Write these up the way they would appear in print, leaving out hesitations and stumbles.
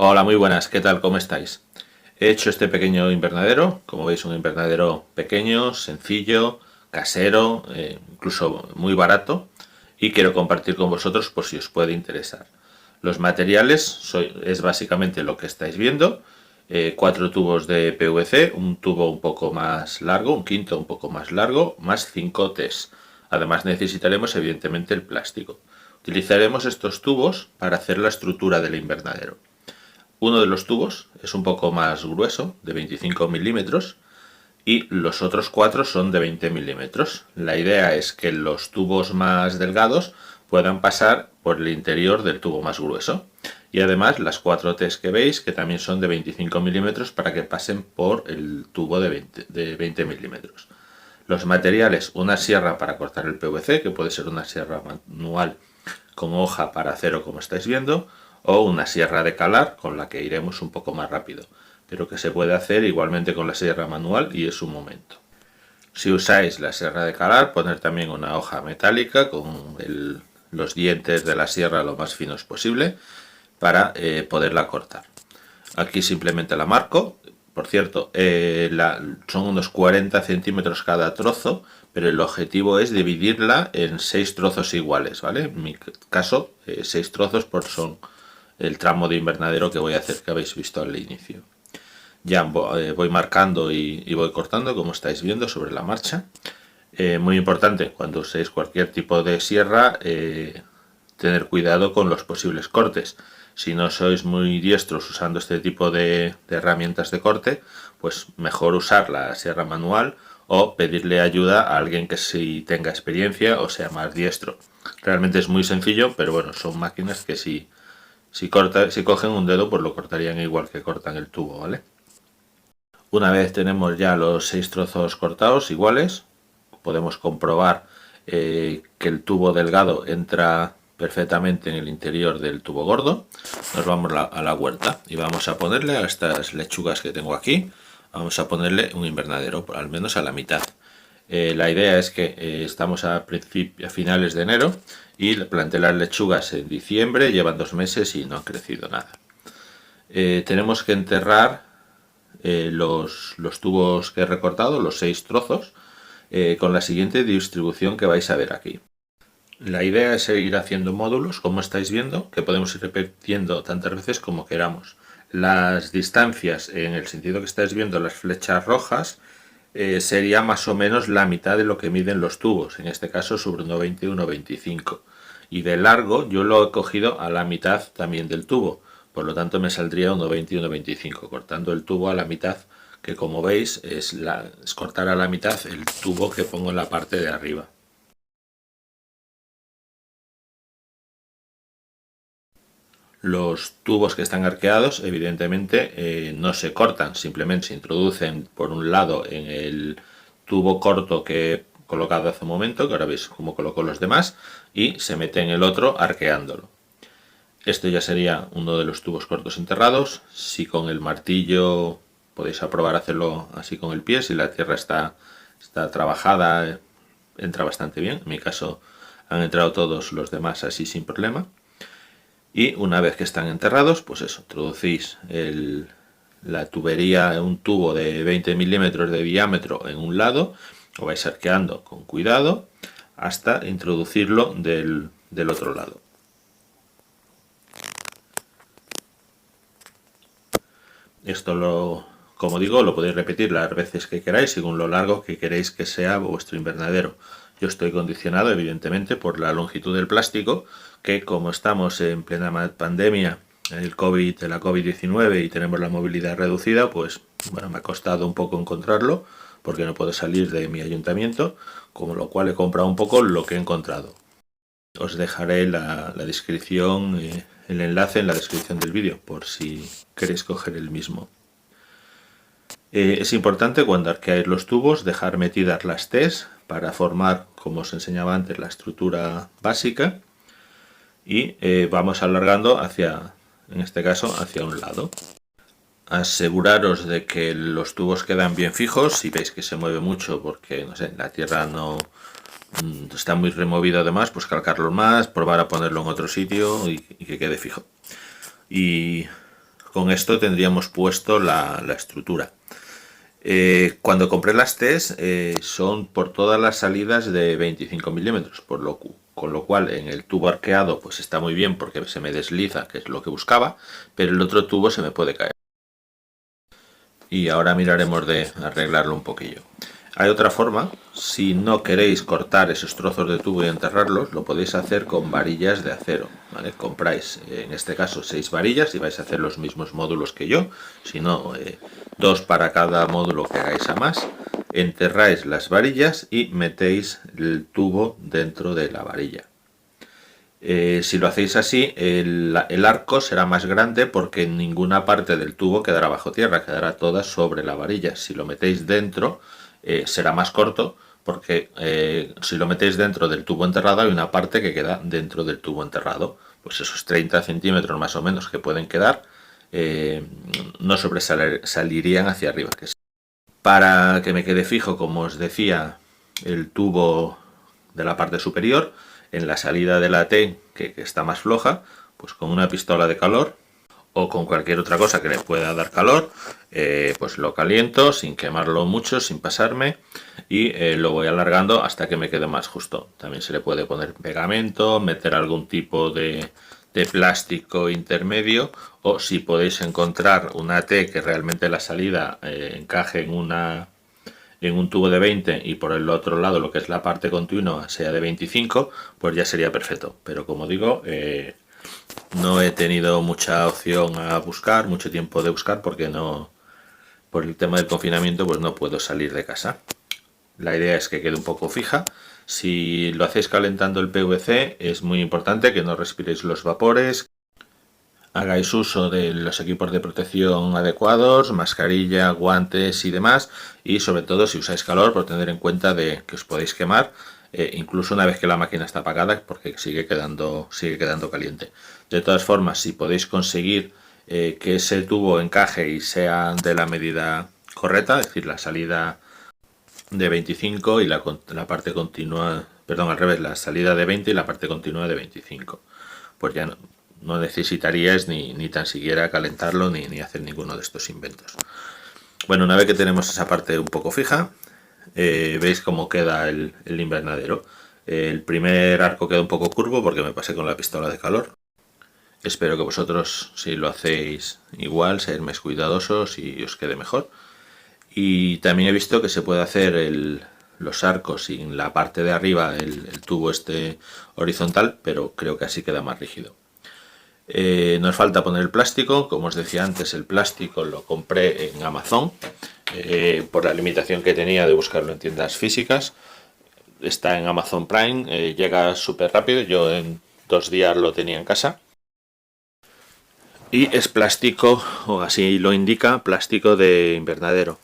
Hola, muy buenas, ¿qué tal? ¿Cómo estáis? He hecho este pequeño invernadero, como veis un invernadero pequeño, sencillo, casero, incluso muy barato, y quiero compartir con vosotros por si os puede interesar. Los materiales es básicamente lo que estáis viendo, 4 tubos de PVC, un tubo un poco más largo, un quinto un poco más largo, más 5 Ts. Además necesitaremos evidentemente el plástico. Utilizaremos estos tubos para hacer la estructura del invernadero. Uno de los tubos es un poco más grueso, de 25 milímetros, y los otros 4 son de 20 milímetros. La idea es que los tubos más delgados puedan pasar por el interior del tubo más grueso. Y además las 4 T's que veis, que también son de 25 milímetros, para que pasen por el tubo de 20 milímetros. Los materiales, una sierra para cortar el PVC, que puede ser una sierra manual con hoja para acero como estáis viendo, o una sierra de calar con la que iremos un poco más rápido, pero que se puede hacer igualmente con la sierra manual y es un momento. Si usáis la sierra de calar, poner también una hoja metálica con los dientes de la sierra lo más finos posible para poderla cortar. Aquí simplemente la marco. Por cierto, son unos 40 centímetros cada trozo, pero el objetivo es dividirla en 6 trozos iguales, ¿vale? En mi caso, 6 trozos por son el tramo de invernadero que voy a hacer, que habéis visto al inicio. Ya voy marcando y voy cortando, como estáis viendo, sobre la marcha. Muy importante, cuando uséis cualquier tipo de sierra, tener cuidado con los posibles cortes. Si no sois muy diestros usando este tipo de herramientas de corte, pues mejor usar la sierra manual o pedirle ayuda a alguien que sí tenga experiencia o sea más diestro. Realmente es muy sencillo, pero bueno, son máquinas que si cogen un dedo, pues lo cortarían igual que cortan el tubo, ¿vale? Una vez tenemos ya los 6 trozos cortados iguales, podemos comprobar que el tubo delgado entra perfectamente en el interior del tubo gordo. Nos vamos a la huerta y vamos a ponerle a estas lechugas que tengo aquí, vamos a ponerle un invernadero, al menos a la mitad. La idea es que estamos a finales de enero y planté las lechugas en diciembre, llevan 2 meses y no han crecido nada. Tenemos que enterrar los tubos que he recortado, los 6 trozos, con la siguiente distribución que vais a ver aquí. La idea es ir haciendo módulos, como estáis viendo, que podemos ir repitiendo tantas veces como queramos. Las distancias, en el sentido que estáis viendo, las flechas rojas, sería más o menos la mitad de lo que miden los tubos, en este caso sobre 1,20 y 1,25. Y de largo yo lo he cogido a la mitad también del tubo, por lo tanto me saldría 1,20 y 1,25, cortando el tubo a la mitad, que como veis es cortar a la mitad el tubo que pongo en la parte de arriba. Los tubos que están arqueados evidentemente no se cortan, simplemente se introducen por un lado en el tubo corto que he colocado hace un momento, que ahora veis cómo coloco los demás, y se mete en el otro arqueándolo. Esto ya sería uno de los tubos cortos enterrados. Si con el martillo podéis probar a hacerlo así con el pie, si la tierra está trabajada, entra bastante bien. En mi caso han entrado todos los demás así sin problema. Y una vez que están enterrados, pues eso, introducís la tubería, un tubo de 20 milímetros de diámetro en un lado, lo vais arqueando con cuidado hasta introducirlo del otro lado. Esto como digo, lo podéis repetir las veces que queráis, según lo largo que queréis que sea vuestro invernadero. Yo estoy condicionado, evidentemente, por la longitud del plástico, que como estamos en plena pandemia, de la COVID-19 y tenemos la movilidad reducida, pues bueno, me ha costado un poco encontrarlo, porque no puedo salir de mi ayuntamiento, con lo cual he comprado un poco lo que he encontrado. Os dejaré la descripción, el enlace en la descripción del vídeo, por si queréis coger el mismo. Es importante cuando arqueáis los tubos dejar metidas las T's para formar, como os enseñaba antes, la estructura básica, y vamos alargando en este caso, hacia un lado. Aseguraros de que los tubos quedan bien fijos. Si veis que se mueve mucho porque, no sé, la tierra no está muy removido, además, pues calcarlo más, probar a ponerlo en otro sitio y que quede fijo. Y Con esto tendríamos puesto la estructura. Cuando compré las T's son por todas las salidas de 25 milímetros, con lo cual en el tubo arqueado pues está muy bien porque se me desliza, que es lo que buscaba, pero el otro tubo se me puede caer. Y ahora miraremos de arreglarlo un poquillo. Hay otra forma, si no queréis cortar esos trozos de tubo y enterrarlos, lo podéis hacer con varillas de acero, ¿vale? Compráis, en este caso, 6 varillas y vais a hacer los mismos módulos que yo, si no, 2 para cada módulo que hagáis a más. Enterráis las varillas y metéis el tubo dentro de la varilla. Si lo hacéis así, el arco será más grande porque ninguna parte del tubo quedará bajo tierra, quedará toda sobre la varilla. Si lo metéis dentro, será más corto porque si lo metéis dentro del tubo enterrado hay una parte que queda dentro del tubo enterrado. Pues esos 30 centímetros más o menos que pueden quedar no sobresalirían hacia arriba. Para que me quede fijo, como os decía, el tubo de la parte superior, en la salida de la T, que está más floja, pues con una pistola de calor o con cualquier otra cosa que le pueda dar calor, pues lo caliento sin quemarlo mucho, sin pasarme, y lo voy alargando hasta que me quede más justo. También se le puede poner pegamento, meter algún tipo de plástico intermedio, o si podéis encontrar una T que realmente la salida encaje en un tubo de 20 y por el otro lado lo que es la parte continua sea de 25, pues ya sería perfecto. Pero como digo, no he tenido mucha opción a buscar, mucho tiempo de buscar, porque no, por el tema del confinamiento, pues no puedo salir de casa. La idea es que quede un poco fija. Si lo hacéis calentando el PVC, es muy importante que no respiréis los vapores, hagáis uso de los equipos de protección adecuados, mascarilla, guantes y demás, y sobre todo si usáis calor, por tener en cuenta de que os podéis quemar, incluso una vez que la máquina está apagada, porque sigue quedando caliente. De todas formas, si podéis conseguir que ese tubo encaje y sea de la medida correcta, es decir, la salida de 25 y la parte continua, perdón, al revés, la salida de 20 y la parte continua de 25, pues ya no necesitaríais ni tan siquiera calentarlo ni hacer ninguno de estos inventos. Bueno, una vez que tenemos esa parte un poco fija, veis cómo queda el invernadero. El primer arco queda un poco curvo porque me pasé con la pistola de calor. Espero que vosotros, si lo hacéis igual, seáis más cuidadosos y os quede mejor. Y también he visto que se puede hacer los arcos sin la parte de arriba, el tubo este horizontal, pero creo que así queda más rígido. Nos falta poner el plástico. Como os decía antes, el plástico lo compré en Amazon por la limitación que tenía de buscarlo en tiendas físicas. Está en Amazon Prime, llega súper rápido, yo en 2 días lo tenía en casa. Y es plástico, o así lo indica, plástico de invernadero.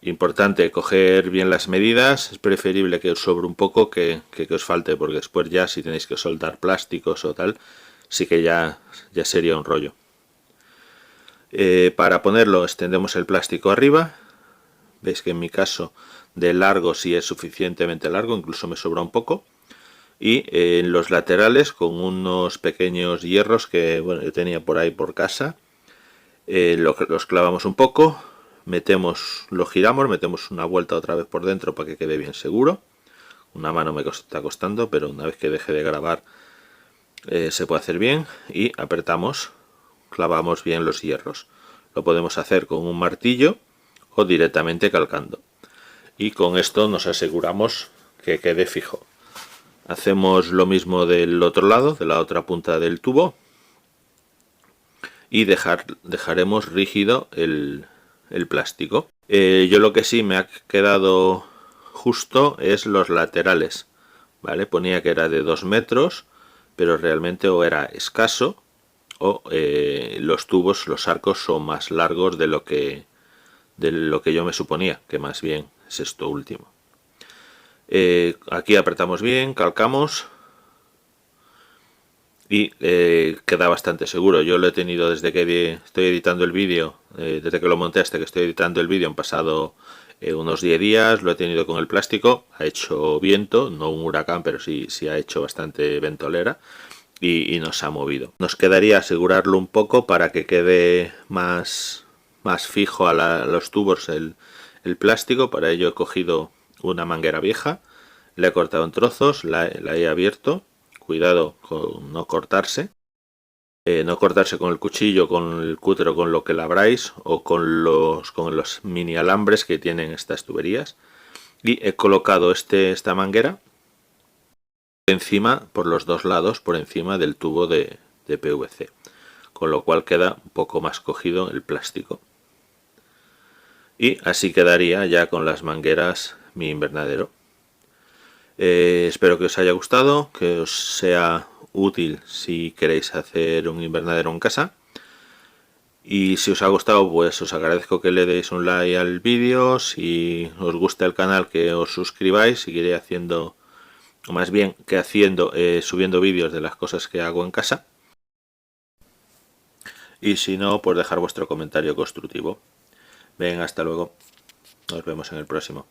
Importante coger bien las medidas, es preferible que os sobre un poco que os falte, porque después ya si tenéis que soldar plásticos o tal, sí que ya sería un rollo. Para ponerlo extendemos el plástico arriba, veis que en mi caso de largo sí es suficientemente largo, incluso me sobra un poco, y en los laterales con unos pequeños hierros que bueno, yo tenía por ahí por casa, los clavamos un poco, lo giramos, metemos una vuelta otra vez por dentro para que quede bien seguro. Una mano me está costando, pero una vez que deje de grabar se puede hacer bien, y apretamos, clavamos bien los hierros. Lo podemos hacer con un martillo o directamente calcando, y con esto nos aseguramos que quede fijo. Hacemos lo mismo del otro lado, de la otra punta del tubo, y dejaremos rígido el plástico. Yo lo que sí me ha quedado justo es los laterales, ¿vale? Ponía que era de 2 metros, pero realmente o era escaso o los tubos, los arcos son más largos de lo que yo me suponía, que más bien es esto último. Aquí apretamos bien, calcamos y queda bastante seguro. Yo lo he tenido desde que estoy editando el vídeo, desde que lo monté hasta que estoy editando el vídeo han pasado unos 10 días, lo he tenido con el plástico, ha hecho viento, no un huracán, pero sí ha hecho bastante ventolera, y nos ha movido. Nos quedaría asegurarlo un poco para que quede más fijo a los tubos el plástico. Para ello he cogido una manguera vieja, la he cortado en trozos, la he abierto. Cuidado con no cortarse. No cortarse con el cuchillo, con el cúter o con lo que labráis, o con los mini alambres que tienen estas tuberías. Y he colocado esta manguera encima, por los dos lados, por encima del tubo de PVC, con lo cual queda un poco más cogido el plástico. Y así quedaría ya con las mangueras mi invernadero. Espero que os haya gustado, que os sea útil si queréis hacer un invernadero en casa. Y si os ha gustado, pues os agradezco que le deis un like al vídeo. Si os gusta el canal, que os suscribáis. Seguiré haciendo, o más bien que haciendo, subiendo vídeos de las cosas que hago en casa. Y si no, pues dejar vuestro comentario constructivo. Venga, hasta luego. Nos vemos en el próximo.